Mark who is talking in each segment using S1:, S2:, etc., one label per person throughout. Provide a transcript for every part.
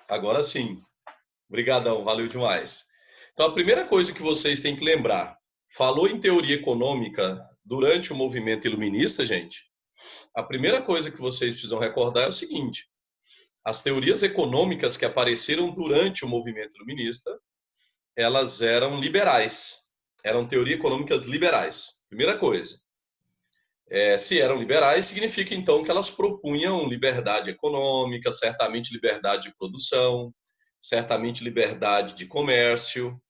S1: Agora sim. Obrigadão, valeu demais. Então, a primeira coisa que vocês têm que lembrar, falou em teoria econômica durante o movimento iluminista, gente, a primeira coisa que vocês precisam recordar é o seguinte: as teorias econômicas que apareceram durante o movimento iluminista, elas eram liberais, eram teorias econômicas liberais. Primeira coisa. Se eram liberais, significa então que elas propunham liberdade econômica, certamente liberdade de produção, certamente liberdade de comércio.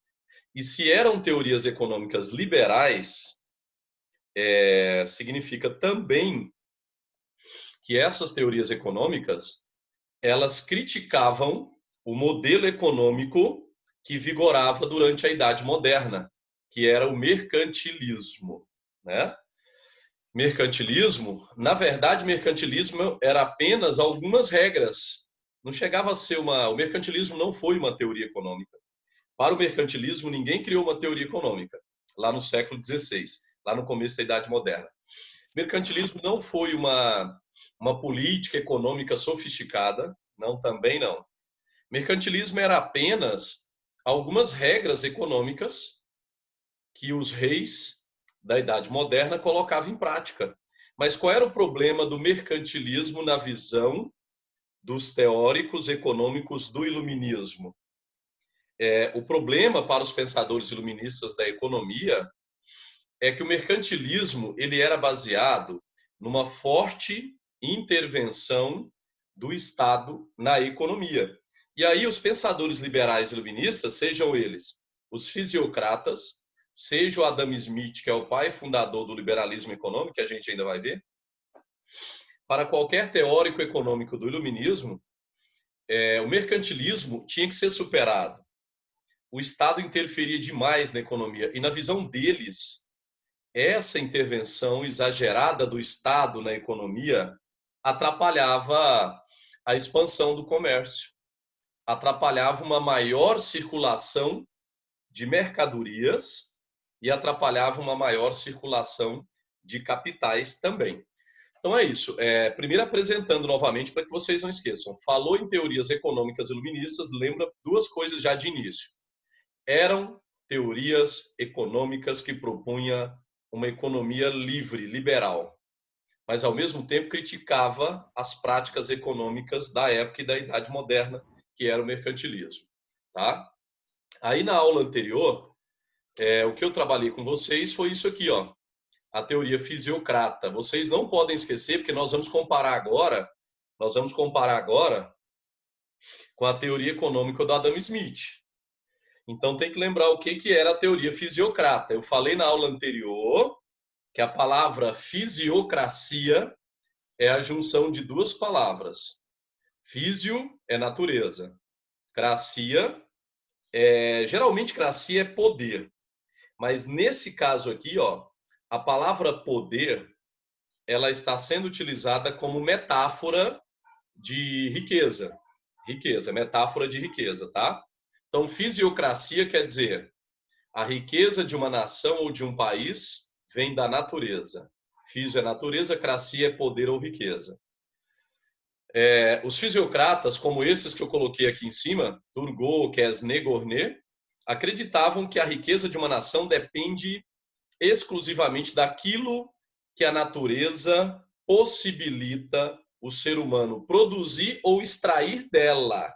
S1: E se eram teorias econômicas liberais, significa também que essas teorias econômicas elas criticavam o modelo econômico que vigorava durante a Idade Moderna, que era o mercantilismo, né? Mercantilismo, na verdade, mercantilismo era apenas algumas regras. Não chegava a ser uma. O mercantilismo não foi uma teoria econômica. Para o mercantilismo, ninguém criou uma teoria econômica, lá no século XVI, lá no começo da Idade Moderna. Mercantilismo não foi uma política econômica sofisticada, não, também não. Mercantilismo era apenas algumas regras econômicas que os reis da Idade Moderna colocavam em prática. Mas qual era o problema do mercantilismo na visão dos teóricos econômicos do iluminismo? O problema para os pensadores iluministas da economia é que o mercantilismo ele era baseado numa forte intervenção do Estado na economia. E aí os pensadores liberais iluministas, sejam eles os fisiocratas, seja o Adam Smith, que é o pai fundador do liberalismo econômico, que a gente ainda vai ver, para qualquer teórico econômico do iluminismo, o mercantilismo tinha que ser superado. O Estado interferia demais na economia. E na visão deles, essa intervenção exagerada do Estado na economia atrapalhava a expansão do comércio, atrapalhava uma maior circulação de mercadorias e atrapalhava uma maior circulação de capitais também. Então é isso. Primeiro apresentando novamente para que vocês não esqueçam. Falou em teorias econômicas iluministas, lembra duas coisas já de início. Eram teorias econômicas que propunha uma economia livre, liberal, mas ao mesmo tempo criticava as práticas econômicas da época e da Idade Moderna, que era o mercantilismo. Tá? Aí na aula anterior, o que eu trabalhei com vocês foi isso aqui, ó, a teoria fisiocrata. Vocês não podem esquecer, porque nós vamos comparar agora com a teoria econômica do Adam Smith. Então tem que lembrar o que era a teoria fisiocrata. Eu falei na aula anterior que a palavra fisiocracia é a junção de duas palavras. Físio é natureza. Cracia geralmente cracia é poder. Mas nesse caso aqui, ó, a palavra poder, ela está sendo utilizada como metáfora de riqueza. Riqueza, metáfora de riqueza, tá? Então, fisiocracia quer dizer a riqueza de uma nação ou de um país vem da natureza. Fisio é natureza, cracia é poder ou riqueza. Os fisiocratas, como esses que eu coloquei aqui em cima, Turgot, Quesnay, Gournay, acreditavam que a riqueza de uma nação depende exclusivamente daquilo que a natureza possibilita o ser humano produzir ou extrair dela.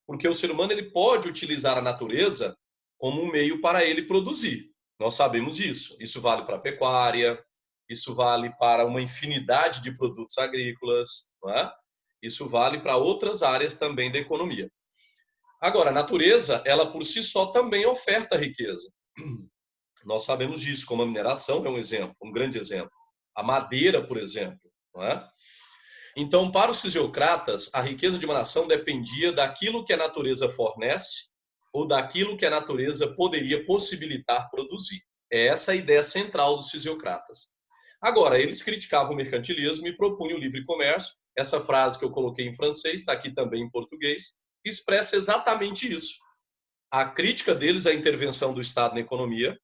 S1: Porque o ser humano ele pode utilizar a natureza como um meio para ele produzir. Nós sabemos isso. Isso vale para a pecuária, isso vale para uma infinidade de produtos agrícolas, não é? Isso vale para outras áreas também da economia. Agora, a natureza, ela por si só também oferta riqueza. Nós sabemos disso, como a mineração é um exemplo, um grande exemplo. A madeira, por exemplo, não é? Então, para os fisiocratas, a riqueza de uma nação dependia daquilo que a natureza fornece ou daquilo que a natureza poderia possibilitar produzir. É essa a ideia central dos fisiocratas. Agora, eles criticavam o mercantilismo e propunham o livre comércio. Essa frase que eu coloquei em francês, está aqui também em português, expressa exatamente isso. A crítica deles à intervenção do Estado na economia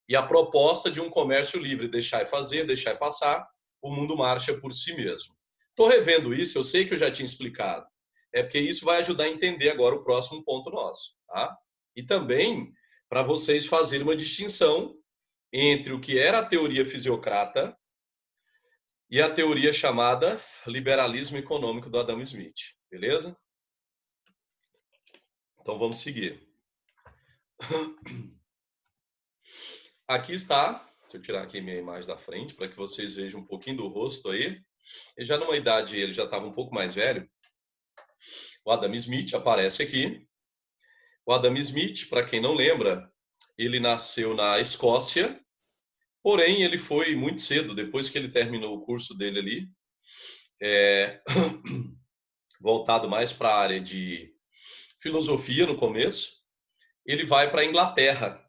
S1: e a proposta de um comércio livre, deixar e fazer, deixar e passar, o mundo marcha por si mesmo. Estou revendo isso, eu sei que eu já tinha explicado. é porque isso vai ajudar a entender agora o próximo ponto nosso, tá? E também para vocês fazerem uma distinção entre o que era a teoria fisiocrata e a teoria chamada liberalismo econômico do Adam Smith, beleza? Então vamos seguir. Aqui está, deixa eu tirar aqui minha imagem da frente para que vocês vejam um pouquinho do rosto aí. Ele já numa idade, ele já estava um pouco mais velho. O Adam Smith aparece aqui. O Adam Smith, para quem não lembra, ele nasceu na Escócia, porém ele foi muito cedo, depois que ele terminou o curso dele ali, voltado mais para a área de filosofia no começo, ele vai para a Inglaterra.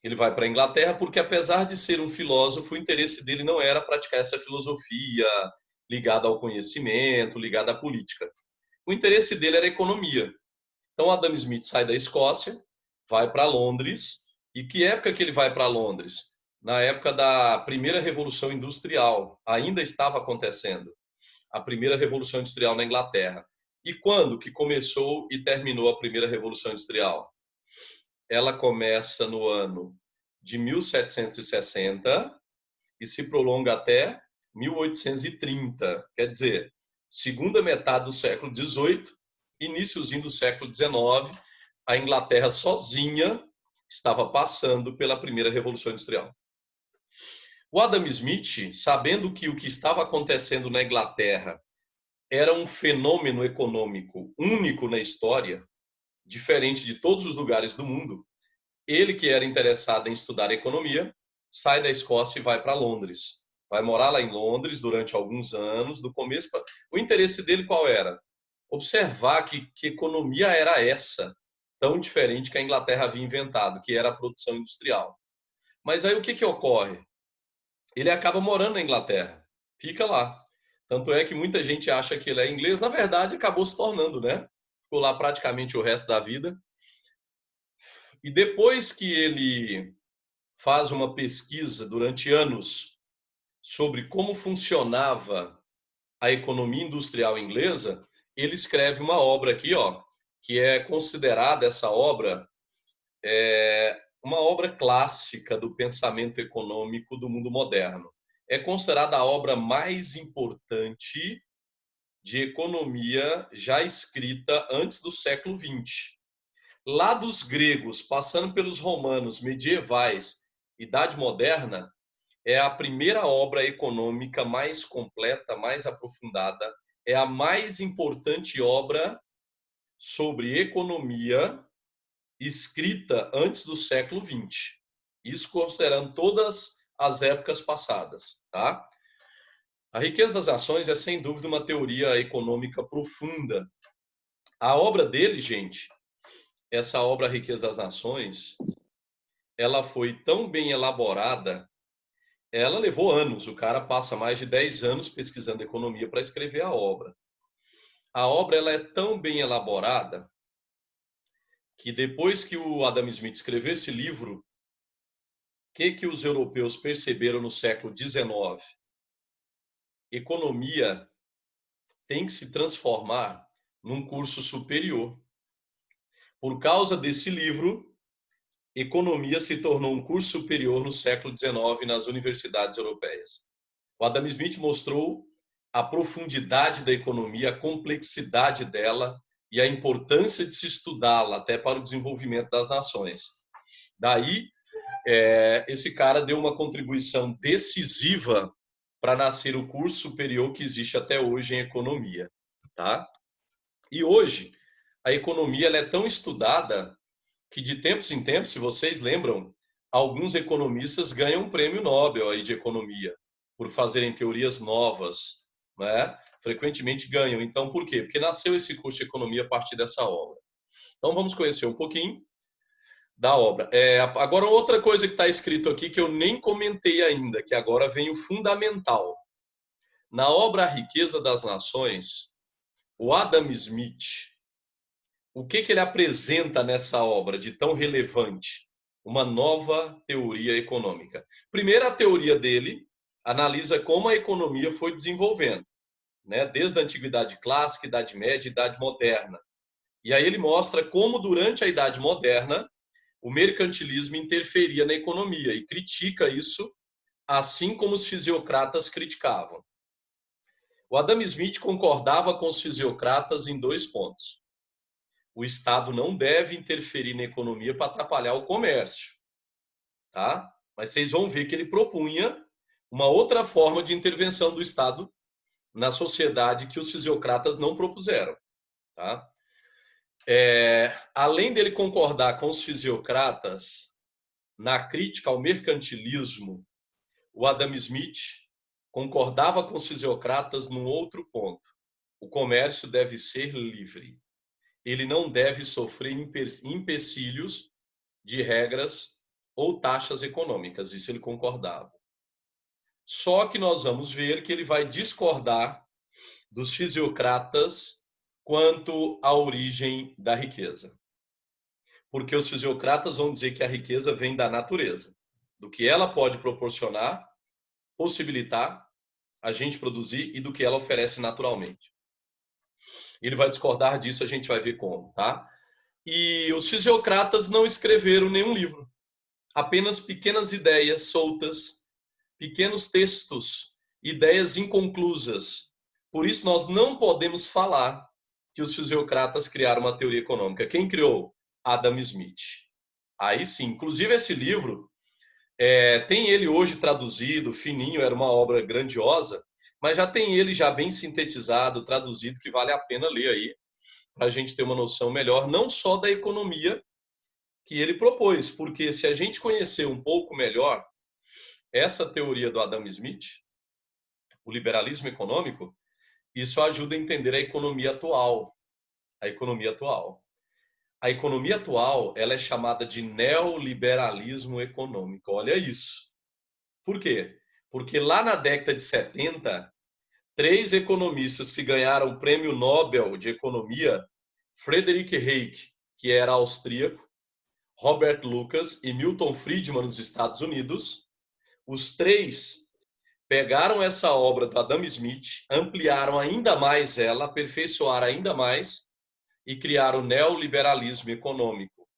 S1: Ele vai para a Inglaterra porque, apesar de ser um filósofo, o interesse dele não era praticar essa filosofia ligada ao conhecimento, ligada à política. O interesse dele era a economia. Então, Adam Smith sai da Escócia, vai para Londres. E que época que ele vai para Londres? Na época da primeira Revolução Industrial. Ainda estava acontecendo a primeira Revolução Industrial na Inglaterra. E quando que começou e terminou a primeira Revolução Industrial? Ela começa no ano de 1760 e se prolonga até 1830. Quer dizer, segunda metade do século XVIII, iníciozinho do século XIX, a Inglaterra sozinha estava passando pela primeira Revolução Industrial. O Adam Smith, sabendo que o que estava acontecendo na Inglaterra era um fenômeno econômico único na história, diferente de todos os lugares do mundo, ele que era interessado em estudar economia, sai da Escócia e vai para Londres. Vai morar lá em Londres durante alguns anos, do começo. O interesse dele qual era? Observar que economia era essa, tão diferente que a Inglaterra havia inventado, que era a produção industrial. Mas aí o que ocorre? Ele acaba morando na Inglaterra, fica lá. Tanto é que muita gente acha que ele é inglês, na verdade acabou se tornando, né? Ficou lá praticamente o resto da vida. E depois que ele faz uma pesquisa durante anos sobre como funcionava a economia industrial inglesa, ele escreve uma obra aqui, ó, que é considerada essa obra uma obra clássica do pensamento econômico do mundo moderno. É considerada a obra mais importante de economia já escrita antes do século XX. Lá dos gregos, passando pelos romanos, medievais, Idade Moderna, é a primeira obra econômica mais completa, mais aprofundada, é a mais importante obra sobre economia escrita antes do século XX. Isso considerando todas as épocas passadas, tá? A Riqueza das Nações é, sem dúvida, uma teoria econômica profunda. A obra dele, gente, essa obra A Riqueza das Nações, ela foi tão bem elaborada, ela levou anos, o cara passa mais de 10 anos pesquisando economia para escrever a obra. A obra ela é tão bem elaborada que depois que o Adam Smith escreveu esse livro, o que os europeus perceberam no século XIX? Economia tem que se transformar num curso superior. Por causa desse livro, economia se tornou um curso superior no século XIX nas universidades europeias. O Adam Smith mostrou a profundidade da economia, a complexidade dela e a importância de se estudá-la até para o desenvolvimento das nações. Daí, esse cara deu uma contribuição decisiva para nascer o curso superior que existe até hoje em economia, tá? E hoje, a economia ela é tão estudada que de tempos em tempos, se vocês lembram, alguns economistas ganham um prêmio Nobel aí de economia por fazerem teorias novas, né? Frequentemente ganham. Então, por quê? Porque nasceu esse curso de economia a partir dessa obra. Então, vamos conhecer um pouquinho da obra. Agora, outra coisa que está escrito aqui que eu nem comentei ainda, que agora vem o fundamental. Na obra A Riqueza das Nações, o Adam Smith, o que ele apresenta nessa obra de tão relevante? Uma nova teoria econômica. Primeiro, a teoria dele analisa como a economia foi desenvolvendo. né, desde a Antiguidade Clássica, Idade Média, Idade Moderna. E aí ele mostra como, durante a Idade Moderna, o mercantilismo interferia na economia e critica isso, assim como os fisiocratas criticavam. O Adam Smith concordava com os fisiocratas em 2 pontos. O Estado não deve interferir na economia para atrapalhar o comércio, tá? Mas vocês vão ver que ele propunha uma outra forma de intervenção do Estado na sociedade que os fisiocratas não propuseram, tá? Além dele concordar com os fisiocratas na crítica ao mercantilismo, o Adam Smith concordava com os fisiocratas num outro ponto. O comércio deve ser livre. Ele não deve sofrer empecilhos de regras ou taxas econômicas. Isso ele concordava. Só que nós vamos ver que ele vai discordar dos fisiocratas quanto à origem da riqueza. Porque os fisiocratas vão dizer que a riqueza vem da natureza, do que ela pode proporcionar, possibilitar a gente produzir e do que ela oferece naturalmente. Ele vai discordar disso, a gente vai ver como, tá? E os fisiocratas não escreveram nenhum livro, apenas pequenas ideias soltas, pequenos textos, ideias inconclusas. Por isso nós não podemos falar que os fisiocratas criaram uma teoria econômica. Quem criou? Adam Smith. Aí sim, inclusive esse livro, tem ele hoje traduzido, fininho, era uma obra grandiosa, mas já tem ele já bem sintetizado, traduzido, que vale a pena ler aí, para a gente ter uma noção melhor, não só da economia que ele propôs, porque se a gente conhecer um pouco melhor essa teoria do Adam Smith, o liberalismo econômico, isso ajuda a entender a economia atual. A economia atual. A economia atual, ela é chamada de neoliberalismo econômico. Olha isso. Por quê? Porque lá na década de 70, 3 economistas que ganharam o Prêmio Nobel de Economia, Friedrich Hayek, que era austríaco, Robert Lucas e Milton Friedman, nos Estados Unidos, os 3 pegaram essa obra do Adam Smith, ampliaram ainda mais ela, aperfeiçoaram ainda mais e criaram o neoliberalismo econômico,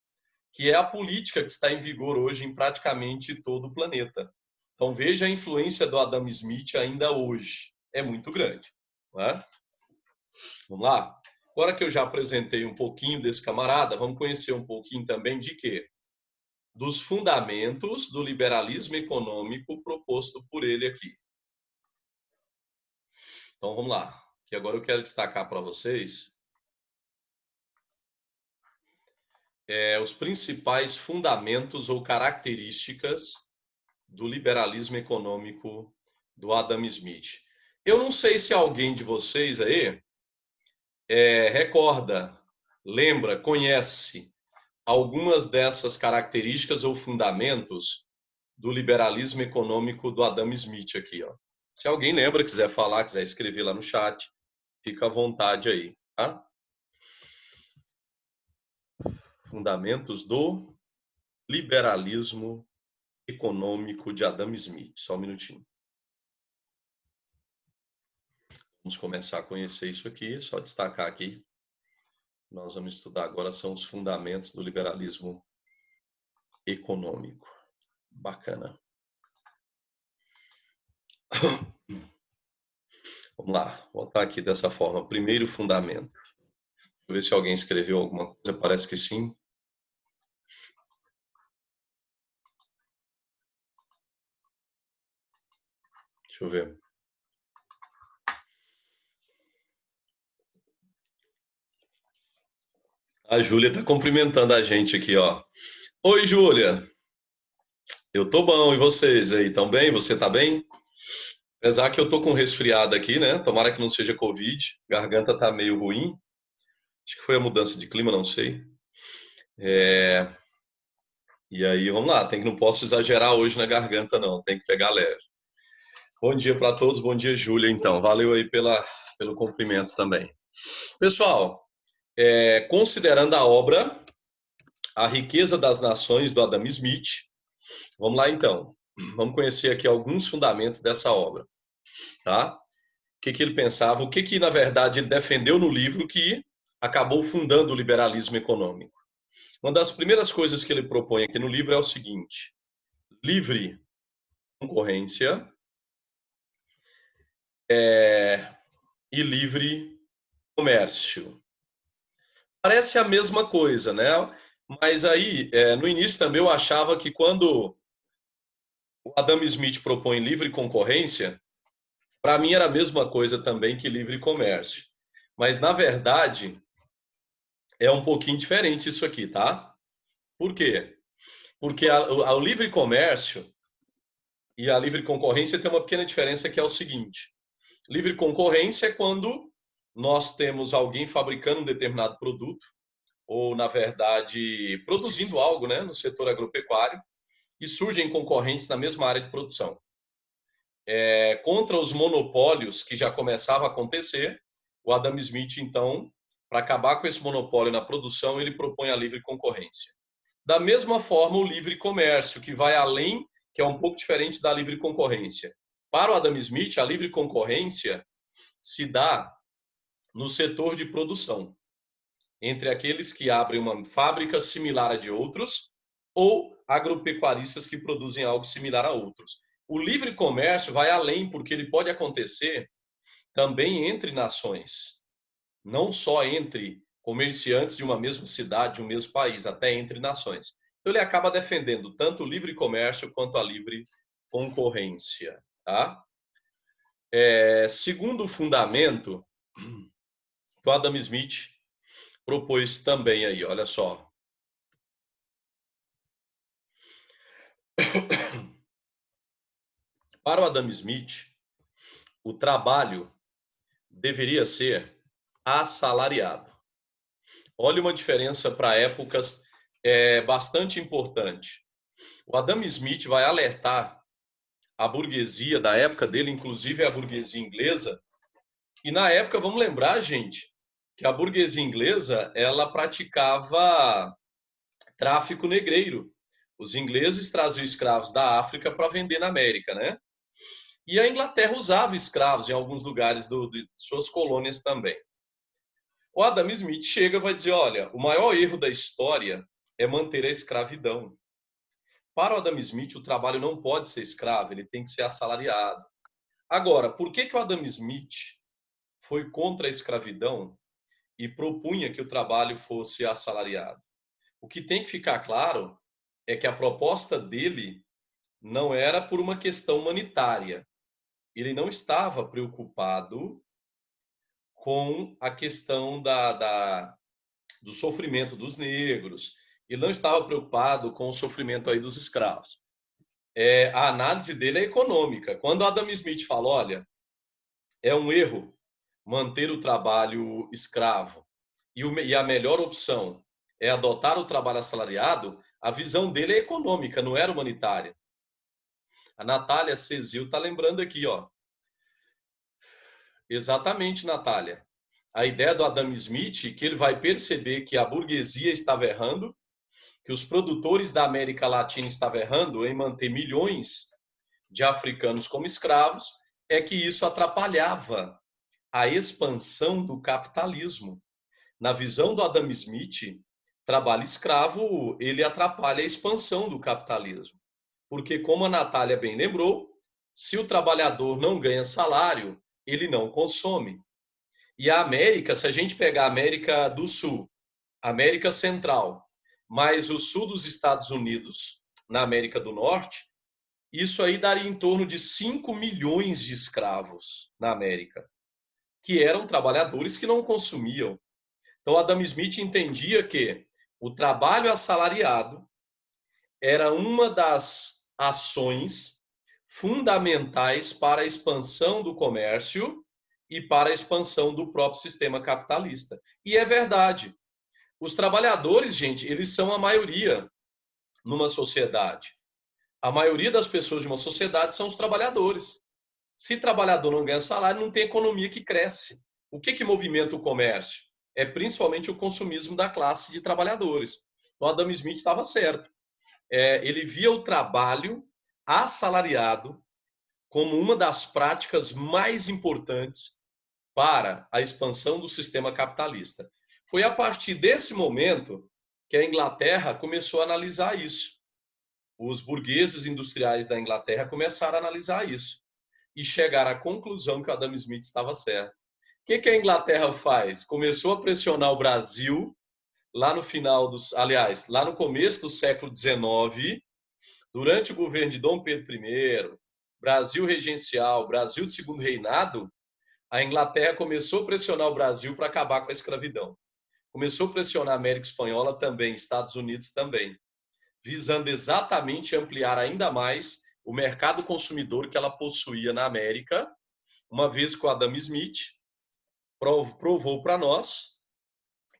S1: que é a política que está em vigor hoje em praticamente todo o planeta. Então veja a influência do Adam Smith ainda hoje. É muito grande. Não é? Vamos lá? Agora que eu já apresentei um pouquinho desse camarada, vamos conhecer um pouquinho também de quê? Dos fundamentos do liberalismo econômico proposto por ele aqui. Então vamos lá, que agora eu quero destacar para vocês os principais fundamentos ou características do liberalismo econômico do Adam Smith. Eu não sei se alguém de vocês aí recorda, lembra, conhece algumas dessas características ou fundamentos do liberalismo econômico do Adam Smith aqui, ó. Se alguém lembra, quiser falar, quiser escrever lá no chat, fica à vontade aí, tá? Fundamentos do liberalismo econômico de Adam Smith. Só um minutinho. Vamos começar a conhecer isso aqui, só destacar aqui. Nós vamos estudar agora são os fundamentos do liberalismo econômico. Bacana. Vamos lá, vou botar aqui dessa forma. Primeiro fundamento. Deixa eu ver se alguém escreveu alguma coisa, parece que sim. Deixa eu ver. A Júlia está cumprimentando a gente aqui, ó. Oi, Júlia. Eu tô bom, e vocês aí, estão bem? Você tá bem? Apesar que eu tô com resfriado aqui, né? Tomara que não seja Covid. Garganta tá meio ruim. Acho que foi a mudança de clima, não sei. E aí, vamos lá. Não posso exagerar hoje na garganta, não. Tem que pegar leve. Bom dia para todos. Bom dia, Júlia, então. Valeu aí pelo cumprimento também. Pessoal, considerando a obra A Riqueza das Nações, do Adam Smith, vamos lá, então. Vamos conhecer aqui alguns fundamentos dessa obra, tá? que ele pensava, o que na verdade ele defendeu no livro que acabou fundando o liberalismo econômico. Uma das primeiras coisas que ele propõe aqui no livro é o seguinte: livre concorrência e livre comércio. Parece a mesma coisa, né? Mas aí, no início também eu achava que quando o Adam Smith propõe livre concorrência, para mim era a mesma coisa também que livre comércio. Mas, na verdade, é um pouquinho diferente isso aqui, tá? Por quê? Porque o livre comércio e a livre concorrência tem uma pequena diferença que é o seguinte: livre concorrência é quando nós temos alguém fabricando um determinado produto, ou, na verdade, produzindo algo, né, no setor agropecuário, e surgem concorrentes na mesma área de produção. Contra os monopólios que já começavam a acontecer, o Adam Smith, então, para acabar com esse monopólio na produção, ele propõe a livre concorrência. Da mesma forma, o livre comércio, que vai além, que é um pouco diferente da livre concorrência. Para o Adam Smith, a livre concorrência se dá no setor de produção, entre aqueles que abrem uma fábrica similar a de outros ou agropecuaristas que produzem algo similar a outros. O livre comércio vai além, porque ele pode acontecer também entre nações, não só entre comerciantes de uma mesma cidade, de um mesmo país, até entre nações. Então ele acaba defendendo tanto o livre comércio quanto a livre concorrência, tá? Segundo fundamento que o Adam Smith propôs também aí, olha só. Para o Adam Smith, o trabalho deveria ser assalariado. Olha uma diferença para épocas bastante importante. O Adam Smith vai alertar a burguesia da época dele, inclusive a burguesia inglesa, e na época, vamos lembrar, gente, que a burguesia inglesa, ela praticava tráfico negreiro. Os ingleses traziam escravos da África para vender na América, né? E a Inglaterra usava escravos em alguns lugares de suas colônias também. O Adam Smith chega e vai dizer, olha, o maior erro da história é manter a escravidão. Para o Adam Smith, o trabalho não pode ser escravo, ele tem que ser assalariado. Agora, por que o Adam Smith foi contra a escravidão e propunha que o trabalho fosse assalariado? O que tem que ficar claro é que a proposta dele não era por uma questão humanitária. Ele não estava preocupado com a questão do sofrimento dos negros. Ele não estava preocupado com o sofrimento aí dos escravos. A análise dele é econômica. Quando Adam Smith fala, olha, é um erro manter o trabalho escravo e a melhor opção é adotar o trabalho assalariado, a visão dele é econômica, não era humanitária. A Natália Cezil está lembrando aqui, ó. Exatamente, Natália. A ideia do Adam Smith, que ele vai perceber que a burguesia estava errando, que os produtores da América Latina estavam errando em manter milhões de africanos como escravos, é que isso atrapalhava a expansão do capitalismo. Na visão do Adam Smith, trabalho escravo, ele atrapalha a expansão do capitalismo. Porque, como a Natália bem lembrou, se o trabalhador não ganha salário, ele não consome. E a América, se a gente pegar a América do Sul, América Central, mais o sul dos Estados Unidos, na América do Norte, isso aí daria em torno de 5 milhões de escravos na América, que eram trabalhadores que não consumiam. Então, Adam Smith entendia que o trabalho assalariado era uma das ações fundamentais para a expansão do comércio e para a expansão do próprio sistema capitalista. E é verdade. Os trabalhadores, gente, eles são a maioria numa sociedade. A maioria das pessoas de uma sociedade são os trabalhadores. Se trabalhador não ganha salário, não tem economia que cresce. O que movimenta o comércio? É principalmente o consumismo da classe de trabalhadores. Então, Adam Smith estava certo. Ele via o trabalho assalariado como uma das práticas mais importantes para a expansão do sistema capitalista. Foi a partir desse momento que a Inglaterra começou a analisar isso. Os burgueses industriais da Inglaterra começaram a analisar isso e chegaram à conclusão que o Adam Smith estava certo. O que a Inglaterra faz? Começou a pressionar o Brasil lá no final lá no começo do século XIX, durante o governo de Dom Pedro I, Brasil regencial, Brasil de segundo reinado, a Inglaterra começou a pressionar o Brasil para acabar com a escravidão. Começou a pressionar a América Espanhola também, Estados Unidos também, visando exatamente ampliar ainda mais o mercado consumidor que ela possuía na América, uma vez que o Adam Smith provou para nós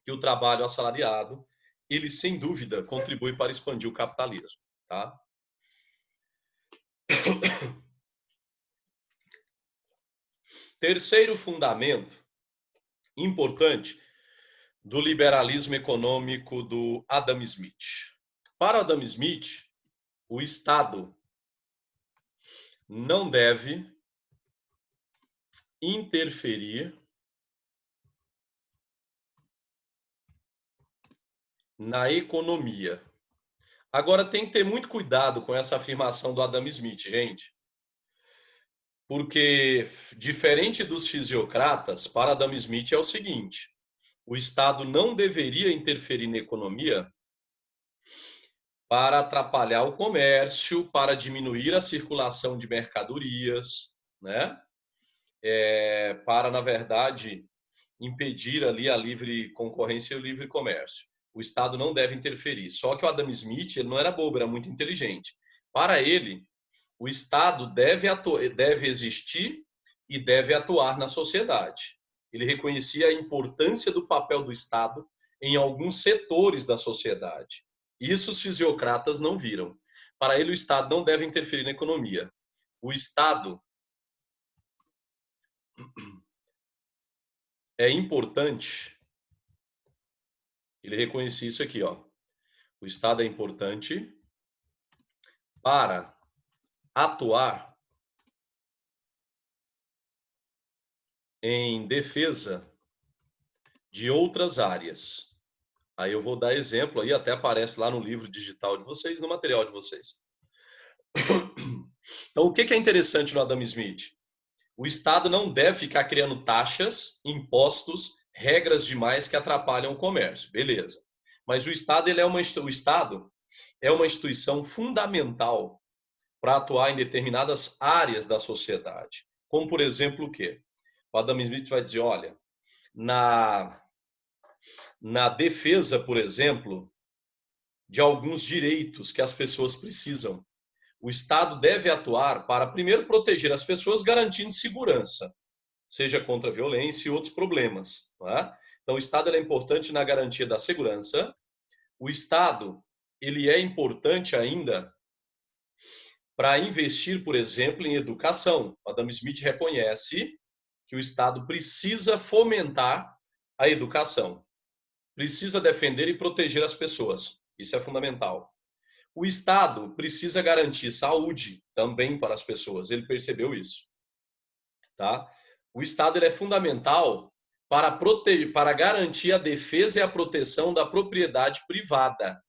S1: que o trabalho assalariado, ele sem dúvida contribui para expandir o capitalismo, tá? Terceiro fundamento importante do liberalismo econômico do Adam Smith. Para Adam Smith, o Estado não deve interferir na economia. Agora, tem que ter muito cuidado com essa afirmação do Adam Smith, gente. Porque, diferente dos fisiocratas, para Adam Smith é o seguinte: o Estado não deveria interferir na economia para atrapalhar o comércio, para diminuir a circulação de mercadorias, né? Para, na verdade, impedir ali a livre concorrência e o livre comércio. O Estado não deve interferir. Só que o Adam Smith, ele não era bobo, era muito inteligente. Para ele, o Estado deve existir e deve atuar na sociedade. Ele reconhecia a importância do papel do Estado em alguns setores da sociedade. Isso os fisiocratas não viram. Para ele, o Estado não deve interferir na economia. O Estado é importante. Ele reconhecia isso aqui, ó. O Estado é importante para atuar em defesa de outras áreas. Aí eu vou dar exemplo aí, até aparece lá no livro digital de vocês, no material de vocês. Então, o que é interessante no Adam Smith? O Estado não deve ficar criando taxas, impostos, regras demais que atrapalham o comércio. Beleza. Mas o Estado é uma instituição fundamental para atuar em determinadas áreas da sociedade. Como, por exemplo, o quê? O Adam Smith vai dizer, olha, na defesa, por exemplo, de alguns direitos que as pessoas precisam, o Estado deve atuar para, primeiro, proteger as pessoas, garantindo segurança, seja contra a violência e outros problemas. Não é? Então, o Estado é importante na garantia da segurança. O Estado ele é importante ainda para investir, por exemplo, em educação. Adam Smith reconhece que o Estado precisa fomentar a educação, precisa defender e proteger as pessoas. Isso é fundamental. O Estado precisa garantir saúde também para as pessoas. Ele percebeu isso, tá? O Estado ele é fundamental para garantir a defesa e a proteção da propriedade privada,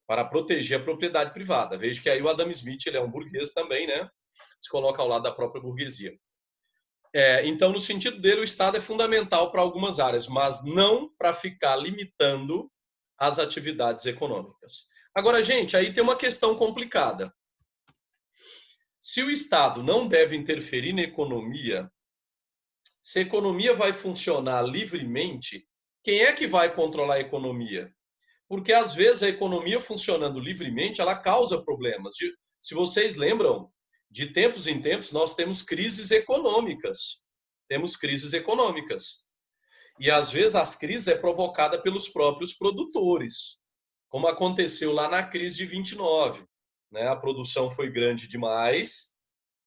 S1: para proteger a propriedade privada. Veja que aí o Adam Smith ele é um burguês também, né? Se coloca ao lado da própria burguesia. Então, no sentido dele, o Estado é fundamental para algumas áreas, mas não para ficar limitando as atividades econômicas. Agora, gente, aí tem uma questão complicada. Se o Estado não deve interferir na economia, se a economia vai funcionar livremente, quem é que vai controlar a economia? Porque, às vezes, a economia funcionando livremente, ela causa problemas. Se vocês lembram, de tempos em tempos, nós temos crises econômicas. Temos crises econômicas. E, às vezes, as crises é provocada pelos próprios produtores, como aconteceu lá na crise de 29. Né? A produção foi grande demais,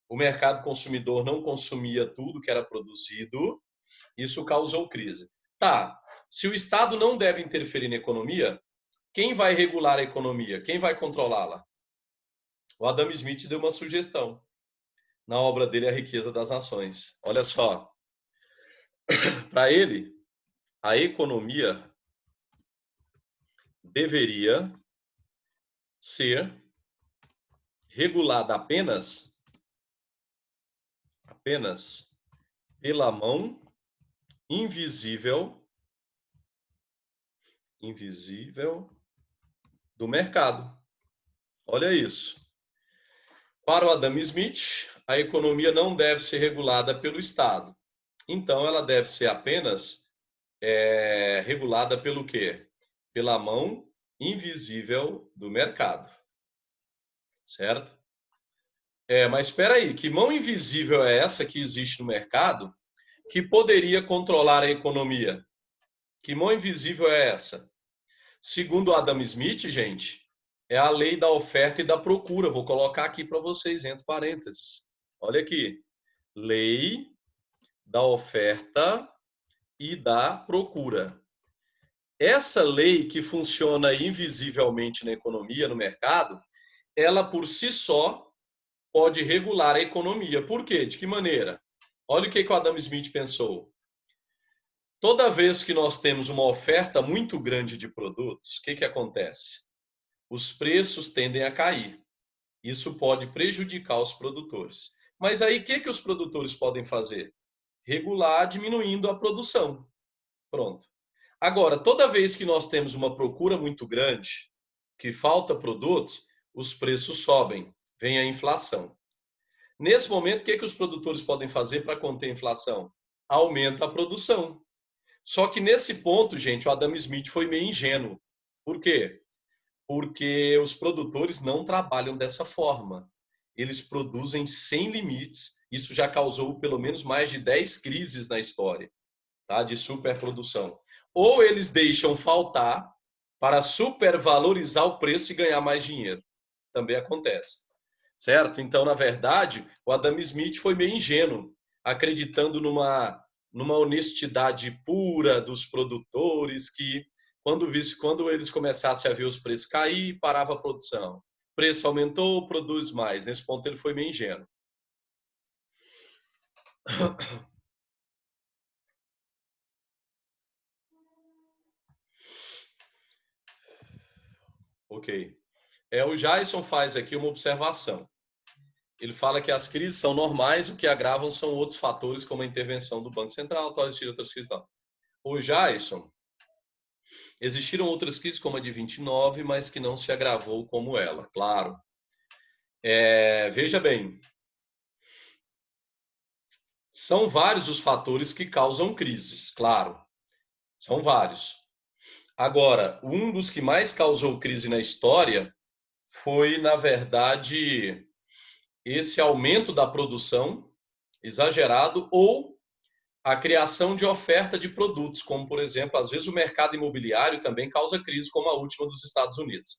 S1: o mercado consumidor não consumia tudo que era produzido, isso causou crise. Tá, se o Estado não deve interferir na economia, quem vai regular a economia? Quem vai controlá-la? O Adam Smith deu uma sugestão na obra dele A Riqueza das Nações. Olha só. Para ele, a economia deveria ser regulada apenas pela mão invisível do mercado. Olha isso. Para o Adam Smith, a economia não deve ser regulada pelo Estado. Então, ela deve ser apenas regulada pelo quê? Pela mão invisível do mercado. Certo? Mas espera aí, que mão invisível é essa que existe no mercado que poderia controlar a economia? Que mão invisível é essa? Segundo Adam Smith, gente, é a lei da oferta e da procura. Vou colocar aqui para vocês, entre parênteses. Olha aqui. Lei da oferta e da procura. Essa lei que funciona invisivelmente na economia, no mercado, ela por si só pode regular a economia. Por quê? De que maneira? Olha o que o Adam Smith pensou. Toda vez que nós temos uma oferta muito grande de produtos, o que acontece? Os preços tendem a cair. Isso pode prejudicar os produtores. Mas aí o que os produtores podem fazer? Regular diminuindo a produção. Pronto. Agora, toda vez que nós temos uma procura muito grande, que falta produtos, os preços sobem, vem a inflação. Nesse momento, o que os produtores podem fazer para conter a inflação? Aumenta a produção. Só que nesse ponto, gente, o Adam Smith foi meio ingênuo. Por quê? Porque os produtores não trabalham dessa forma. Eles produzem sem limites. Isso já causou pelo menos mais de 10 crises na história, tá? De superprodução. Ou eles deixam faltar para supervalorizar o preço e ganhar mais dinheiro. Também acontece. Certo? Então, na verdade, o Adam Smith foi meio ingênuo, acreditando numa honestidade pura dos produtores que, quando eles começassem a ver os preços cair, parava a produção. Preço aumentou, produz mais. Nesse ponto, ele foi meio ingênuo. Ok. O Jason faz aqui uma observação. Ele fala que as crises são normais, o que agravam são outros fatores, como a intervenção do Banco Central, outras crises. O Jason, existiram outras crises, como a de 29, mas que não se agravou como ela, claro. Veja bem, são vários os fatores que causam crises, claro. São vários. Agora, um dos que mais causou crise na história foi, na verdade, esse aumento da produção exagerado ou a criação de oferta de produtos, como, por exemplo, às vezes o mercado imobiliário também causa crise, como a última dos Estados Unidos,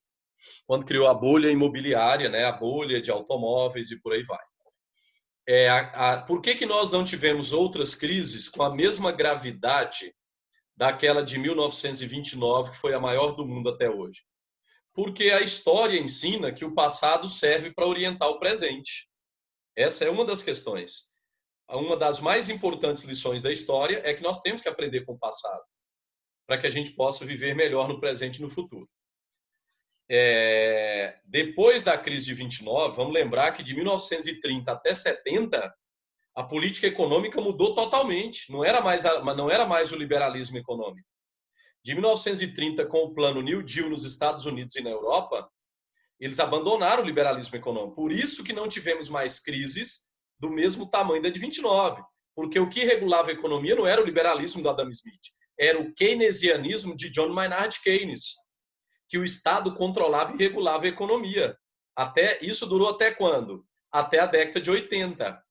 S1: quando criou a bolha imobiliária, né, a bolha de automóveis e por aí vai. Por que nós não tivemos outras crises com a mesma gravidade daquela de 1929, que foi a maior do mundo até hoje? Porque a história ensina que o passado serve para orientar o presente. Essa é uma das questões. Uma das mais importantes lições da história é que nós temos que aprender com o passado, para que a gente possa viver melhor no presente e no futuro. Depois da crise de 29, vamos lembrar que de 1930 até 70, a política econômica mudou totalmente. Não era mais o liberalismo econômico. De 1930, com o plano New Deal nos Estados Unidos e na Europa, eles abandonaram o liberalismo econômico. Por isso que não tivemos mais crises do mesmo tamanho da de 29. Porque o que regulava a economia não era o liberalismo do Adam Smith, era o keynesianismo de John Maynard Keynes, que o Estado controlava e regulava a economia. Isso durou até quando? Até a década de 80.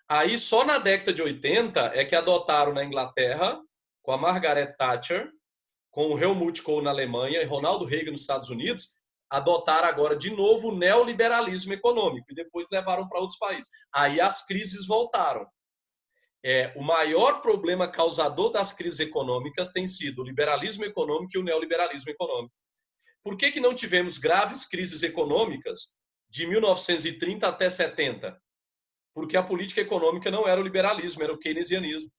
S1: Aí, só na década de 80 é que adotaram na Inglaterra, com a Margaret Thatcher, com o Helmut Kohl na Alemanha e Ronald Reagan nos Estados Unidos, adotaram agora de novo o neoliberalismo econômico e depois levaram para outros países. Aí as crises voltaram. O maior problema causador das crises econômicas tem sido o liberalismo econômico e o neoliberalismo econômico. Por que não tivemos graves crises econômicas de 1930 até 70? Porque a política econômica não era o liberalismo, era o keynesianismo.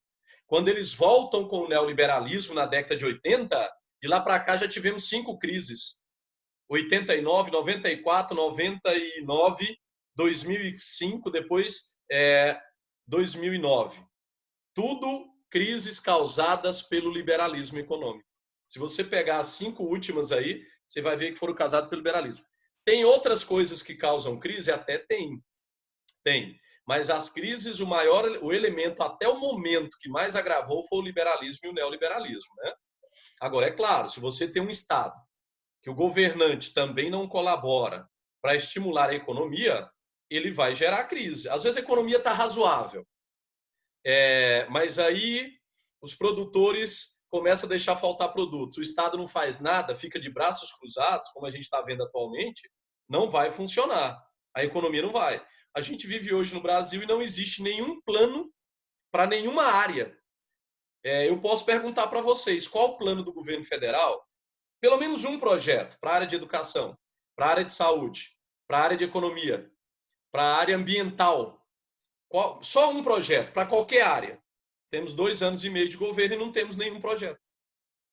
S1: Quando eles voltam com o neoliberalismo na década de 80, de lá para cá já tivemos 5 crises. 89, 94, 99, 2005, depois 2009. Tudo crises causadas pelo liberalismo econômico. Se você pegar as 5 últimas aí, você vai ver que foram causadas pelo liberalismo. Tem outras coisas que causam crise? Até tem. Tem. Mas as crises, o elemento até o momento que mais agravou foi o liberalismo e o neoliberalismo, né? Agora, é claro, se você tem um Estado que o governante também não colabora para estimular a economia, ele vai gerar crise. Às vezes a economia está razoável, mas aí os produtores começam a deixar faltar produtos. O Estado não faz nada, fica de braços cruzados, como a gente está vendo atualmente, não vai funcionar. A economia não vai. A gente vive hoje no Brasil e não existe nenhum plano para nenhuma área. Eu posso perguntar para vocês, qual o plano do governo federal? Pelo menos um projeto para a área de educação, para a área de saúde, para a área de economia, para a área ambiental. Só um projeto para qualquer área. Temos 2 anos e meio de governo e não temos nenhum projeto.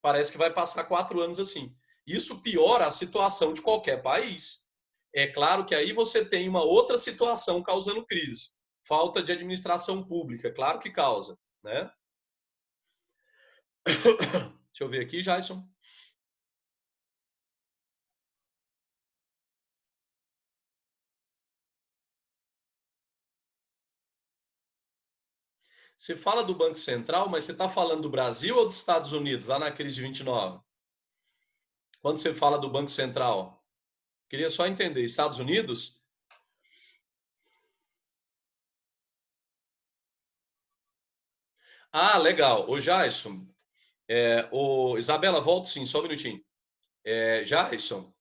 S1: Parece que vai passar 4 anos assim. Isso piora a situação de qualquer país. É claro que aí você tem uma outra situação causando crise. Falta de administração pública, claro que causa, né? Deixa eu ver aqui, Jason. Você fala do Banco Central, mas você está falando do Brasil ou dos Estados Unidos, lá na crise de 29? Quando você fala do Banco Central, queria só entender, Estados Unidos? Ah, legal. Ô, Jason, Isabela, volto sim, só um minutinho. Jason,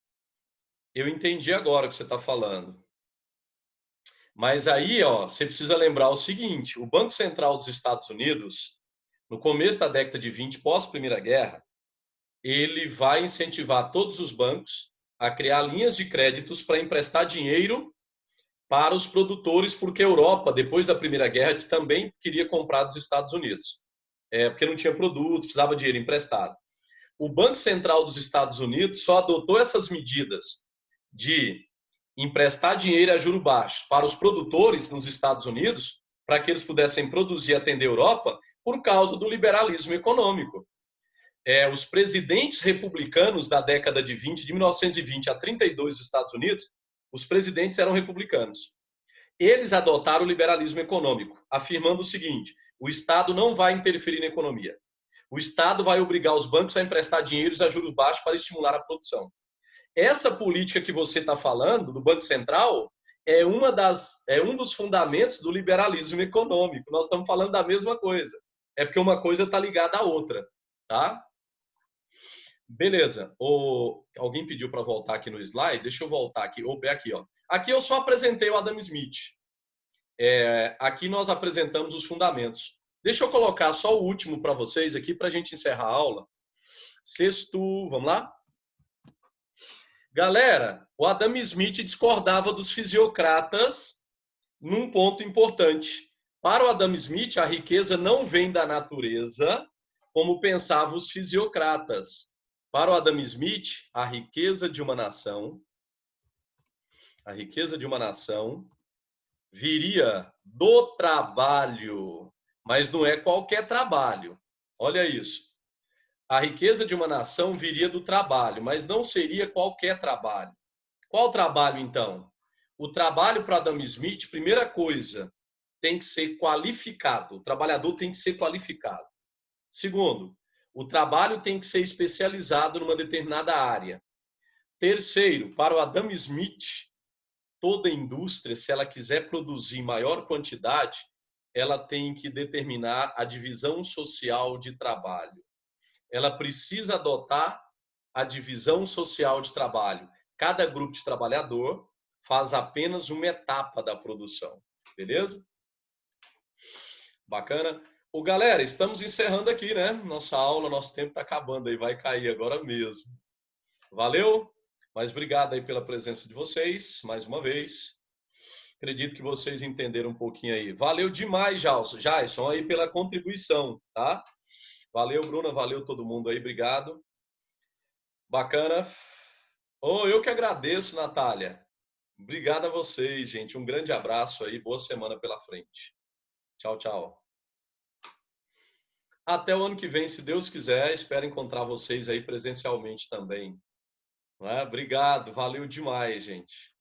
S1: eu entendi agora o que você está falando. Mas aí, ó, você precisa lembrar o seguinte, o Banco Central dos Estados Unidos, no começo da década de 20, pós-Primeira Guerra, ele vai incentivar todos os bancos a criar linhas de créditos para emprestar dinheiro para os produtores, porque a Europa, depois da Primeira Guerra, também queria comprar dos Estados Unidos, porque não tinha produto, precisava de dinheiro emprestado. O Banco Central dos Estados Unidos só adotou essas medidas de emprestar dinheiro a juro baixo para os produtores nos Estados Unidos, para que eles pudessem produzir e atender a Europa, por causa do liberalismo econômico. Os presidentes republicanos da década de 20, de 1920 a 32 dos Estados Unidos, os presidentes eram republicanos. Eles adotaram o liberalismo econômico, afirmando o seguinte: o Estado não vai interferir na economia. O Estado vai obrigar os bancos a emprestar dinheiros a juros baixos para estimular a produção. Essa política que você está falando, do Banco Central, é um dos fundamentos do liberalismo econômico. Nós estamos falando da mesma coisa. É porque uma coisa está ligada à outra, tá? Beleza. Alguém pediu para voltar aqui no slide? Deixa eu voltar aqui. Aqui, ó. Aqui eu só apresentei o Adam Smith. Aqui nós apresentamos os fundamentos. Deixa eu colocar só o último para vocês aqui, para a gente encerrar a aula. Sexto, vamos lá? Galera, o Adam Smith discordava dos fisiocratas num ponto importante. Para o Adam Smith, a riqueza não vem da natureza, como pensavam os fisiocratas. Para o Adam Smith, a riqueza de uma nação viria do trabalho, mas não é qualquer trabalho. Olha isso. A riqueza de uma nação viria do trabalho, mas não seria qualquer trabalho. Qual trabalho, então? O trabalho para Adam Smith, primeira coisa, tem que ser qualificado. O trabalhador tem que ser qualificado. Segundo, o trabalho tem que ser especializado numa determinada área. Terceiro, para o Adam Smith, toda indústria, se ela quiser produzir em maior quantidade, ela tem que determinar a divisão social de trabalho. Ela precisa adotar a divisão social de trabalho. Cada grupo de trabalhador faz apenas uma etapa da produção. Beleza? Bacana? Galera, estamos encerrando aqui, né? Nossa aula, nosso tempo está acabando aí, vai cair agora mesmo. Valeu? Mas obrigado aí pela presença de vocês, mais uma vez. Acredito que vocês entenderam um pouquinho aí. Valeu demais, Jason, aí pela contribuição, tá? Valeu, Bruna, valeu todo mundo aí, obrigado. Bacana. Oh, eu que agradeço, Natália. Obrigado a vocês, gente. Um grande abraço aí, boa semana pela frente. Tchau, tchau. Até o ano que vem, se Deus quiser, espero encontrar vocês aí presencialmente também. Não é? Obrigado, valeu demais, gente.